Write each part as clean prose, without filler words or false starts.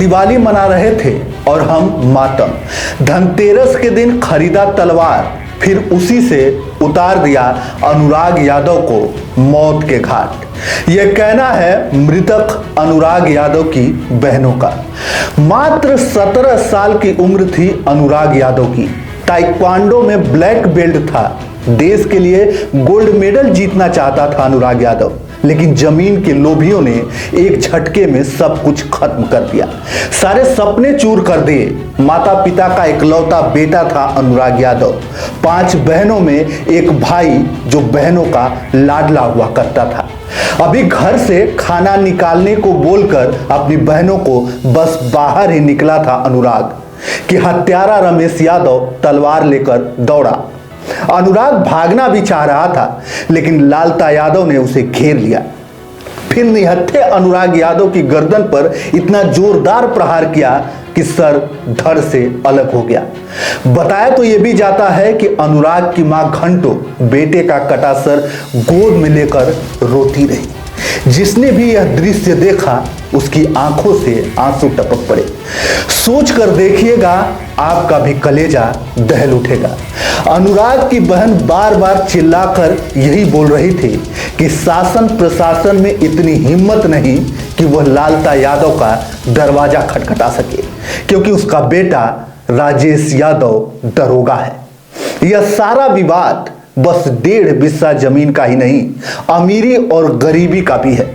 दिवाली मना रहे थे और हम मातम। धनतेरस के दिन खरीदा तलवार, फिर उसी से उतार दिया अनुराग यादव को मौत के घाट। यह कहना है मृतक अनुराग यादव की बहनों का। मात्र 17 साल की उम्र थी अनुराग यादव की। ताइक्वांडो में ब्लैक बेल्ट था। देश के लिए गोल्ड मेडल जीतना चाहता था अनुराग यादव, लेकिन जमीन के लोभियों ने एक झटके में सब कुछ खत्म कर दिया। सारे सपने चूर कर दिए। माता पिता का इकलौता बेटा था अनुराग यादव। 5 बहनों में एक भाई जो बहनों का लाडला हुआ करता था। अभी घर से खाना निकालने को बोलकर अपनी बहनों को बस बाहर ही निकला था अनुराग कि हत्यारा रमेश यादव तलवार लेकर दौड़ा। अनुराग भागना भी चाह रहा था, लेकिन लालता यादव ने उसे घेर लिया। फिर निहत्थे अनुराग यादव की गर्दन पर इतना जोरदार प्रहार किया कि सर धड़ से अलग हो गया। बताया तो यह भी जाता है कि अनुराग की मां घंटों बेटे का कटा सर गोद में लेकर रोती रही। जिसने भी यह दृश्य देखा उसकी आंखों से आंसू टपक पड़े। सोच कर देखिएगा, आपका भी कलेजा दहल उठेगा। अनुराग की बहन बार बार चिल्लाकर यही बोल रही थी कि शासन प्रशासन में इतनी हिम्मत नहीं कि वह लालता यादव का दरवाजा खटखटा सके, क्योंकि उसका बेटा राजेश यादव दरोगा है। यह सारा विवाद बस 1.5 बिस्सा जमीन का ही नहीं, अमीरी और गरीबी का भी है।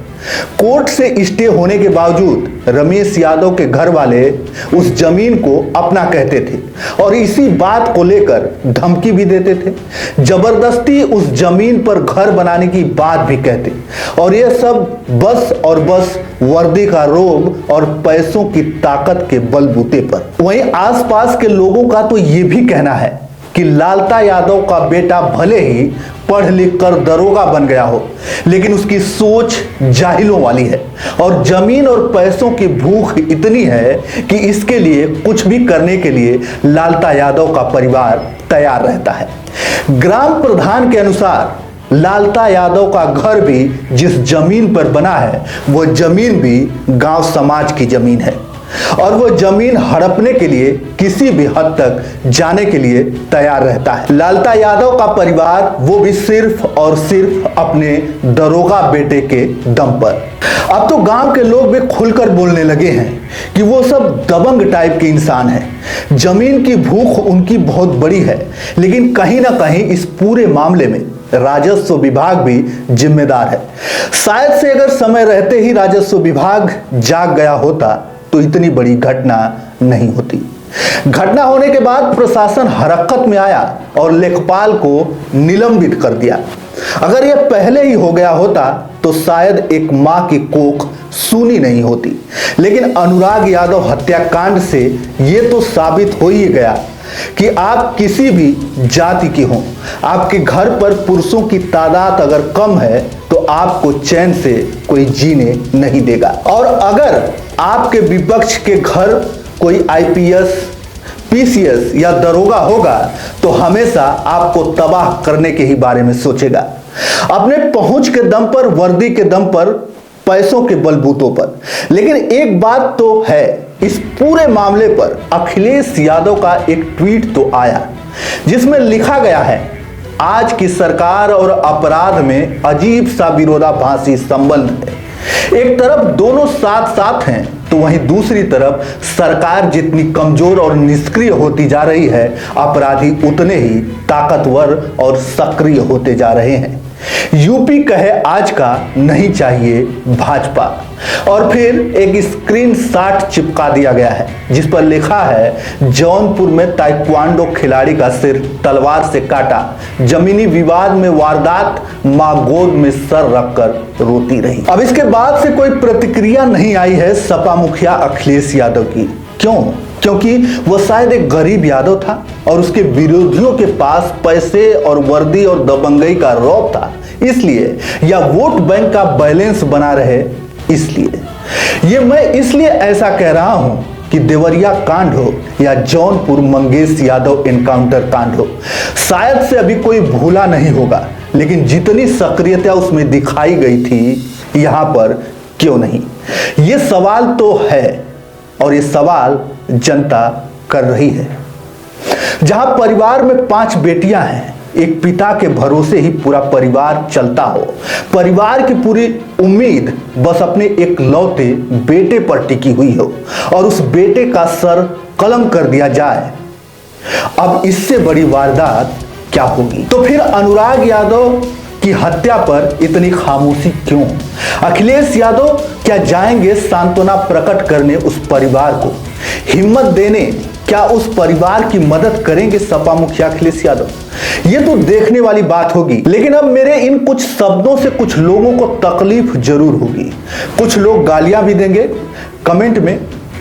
कोर्ट से स्टे होने के बावजूद रमेश यादव के घर वाले उस जमीन को अपना कहते थे और इसी बात को लेकर धमकी भी देते थे। जबरदस्ती उस जमीन पर घर बनाने की बात भी कहते, और यह सब बस और बस वर्दी का रोब और पैसों की ताकत के बलबूते पर। वहीं आसपास के लोगों का तो यह भी कहना है कि लालता यादव का बेटा भले ही पढ़ लिख कर दरोगा बन गया हो, लेकिन उसकी सोच जाहिलों वाली है और जमीन और पैसों की भूख इतनी है कि इसके लिए कुछ भी करने के लिए लालता यादव का परिवार तैयार रहता है। ग्राम प्रधान के अनुसार लालता यादव का घर भी जिस जमीन पर बना है, वह जमीन भी गांव समाज की जमीन है और वह जमीन हड़पने के लिए किसी भी हद तक जाने के लिए तैयार रहता है। लालता यादव का परिवार वो भी सिर्फ और सिर्फ अपने दरोगा बेटे के दम पर। अब तो गांव के लोग भी खुलकर बोलने लगे हैं कि वो सब दबंग टाइप के इंसान हैं। जमीन की भूख उनकी बहुत बड़ी है, लेकिन कहीं ना कहीं इस पूरे मामले में राजस्व विभाग भी जिम्मेदार है। शायद से अगर समय रहते ही राजस्व विभाग जाग गया होता तो इतनी बड़ी घटना नहीं होती। घटना होने के बाद प्रशासन हरकत में आया और लेखपाल को निलंबित कर दिया। अगर यह पहले ही हो गया होता तो शायद एक मां की कोख सूनी नहीं होती। लेकिन अनुराग यादव हत्याकांड से यह तो साबित हो ही गया कि आप किसी भी जाति के हों, आपके घर पर पुरुषों की तादाद अगर कम है तो आपको चैन से कोई जीने नहीं देगा। और अगर आपके विपक्ष के घर कोई आईपीएस, पीसीएस या दरोगा होगा तो हमेशा आपको तबाह करने के ही बारे में सोचेगा। अपने पहुंच के दम पर, वर्दी के दम पर, पैसों के बलबूतों पर। लेकिन एक बात तो है, इस पूरे मामले पर अखिलेश यादव का एक ट्वीट तो आया जिसमें लिखा गया है, आज की सरकार और अपराध में अजीब सा विरोधाभासी संबंध है। एक तरफ दोनों साथ साथ हैं तो वहीं दूसरी तरफ सरकार जितनी कमजोर और निष्क्रिय होती जा रही है, अपराधी उतने ही ताकतवर और सक्रिय होते जा रहे हैं। यूपी कहे आज का नहीं चाहिए भाजपा। और फिर एक स्क्रीनशॉट चिपका दिया गया है जिस पर लिखा है, जौनपुर में ताइक्वांडो खिलाड़ी का सिर तलवार से काटा, जमीनी विवाद में वारदात, मां गोद में सर रखकर रोती रही। अब इसके बाद से कोई प्रतिक्रिया नहीं आई है सपा मुखिया अखिलेश यादव की। क्यों? क्योंकि वह शायद एक गरीब यादव था और उसके विरोधियों के पास पैसे और वर्दी और दबंगई का रौब था, इसलिए, या वोट बैंक का बैलेंस बना रहे इसलिए। ये मैं इसलिए ऐसा कह रहा हूं कि देवरिया कांड हो या जौनपुर मंगेश यादव एनकाउंटर कांड हो, शायद से अभी कोई भूला नहीं होगा, लेकिन जितनी सक्रियता उसमें दिखाई गई थी यहां पर क्यों नहीं, ये सवाल तो है। और ये सवाल जनता कर रही है। जहां परिवार में 5 बेटियां हैं, एक पिता के भरोसे ही पूरा परिवार चलता हो, परिवार की पूरी उम्मीद बस अपने एकलौते बेटे पर टिकी हुई हो और उस बेटे का सर कलम कर दिया जाए, अब इससे बड़ी वारदात क्या होगी। तो फिर अनुराग यादव की हत्या पर इतनी खामोशी क्यों? अखिलेश यादव क्या जाएंगे सांत्वना प्रकट करने उस परिवार को, हिम्मत देने? क्या उस परिवार की मदद करेंगे सपा मुखिया अखिलेश यादव? ये तो देखने वाली बात होगी। लेकिन अब मेरे इन कुछ शब्दों से कुछ लोगों को तकलीफ जरूर होगी, कुछ लोग गालियां भी देंगे कमेंट में,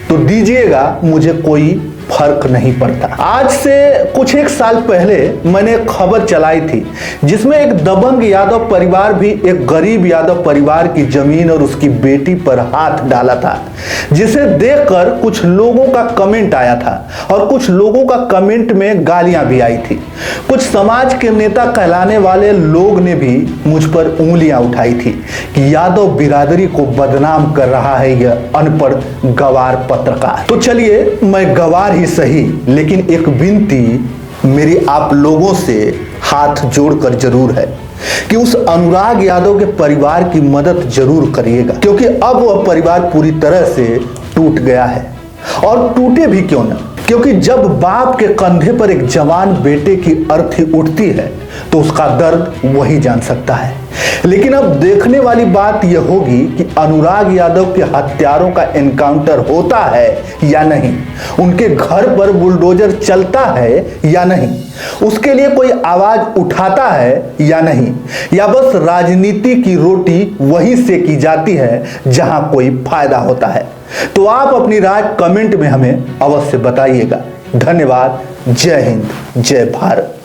तो दीजिएगा, मुझे कोई फर्क नहीं पड़ता। आज से कुछ एक साल पहले मैंने एक खबर चलाई थी जिसमें एक दबंग यादव परिवार भी एक गरीब यादव परिवार की जमीन और उसकी बेटी पर हाथ डाला था, जिसे देखकर कुछ लोगों का कमेंट आया था और कुछ लोगों का कमेंट में गालियां भी आई थी। कुछ समाज के नेता कहलाने वाले लोग ने भी मुझ पर उंगलियां उठाई थी कि यादव बिरादरी को बदनाम कर रहा है यह अनपढ़ गवार पत्रकार। तो चलिए, मैं गवार ही सही, लेकिन एक विनती मेरी आप लोगों से हाथ जोड़कर जरूर है कि उस अनुराग यादव के परिवार की मदद जरूर करिएगा, क्योंकि अब वह परिवार पूरी तरह से टूट गया है। और टूटे भी क्यों न, क्योंकि जब बाप के कंधे पर एक जवान बेटे की अर्थी उठती है तो उसका दर्द वही जान सकता है। लेकिन अब देखने वाली बात यह होगी कि अनुराग यादव के हत्यारों का एनकाउंटर होता है या नहीं, उनके घर पर बुलडोजर चलता है या नहीं, उसके लिए कोई आवाज उठाता है या नहीं, या बस राजनीति की रोटी वहीं से की जाती है जहां कोई फायदा होता है। तो आप अपनी राय कमेंट में हमें अवश्य बताइएगा। धन्यवाद। जय हिंद, जय भारत।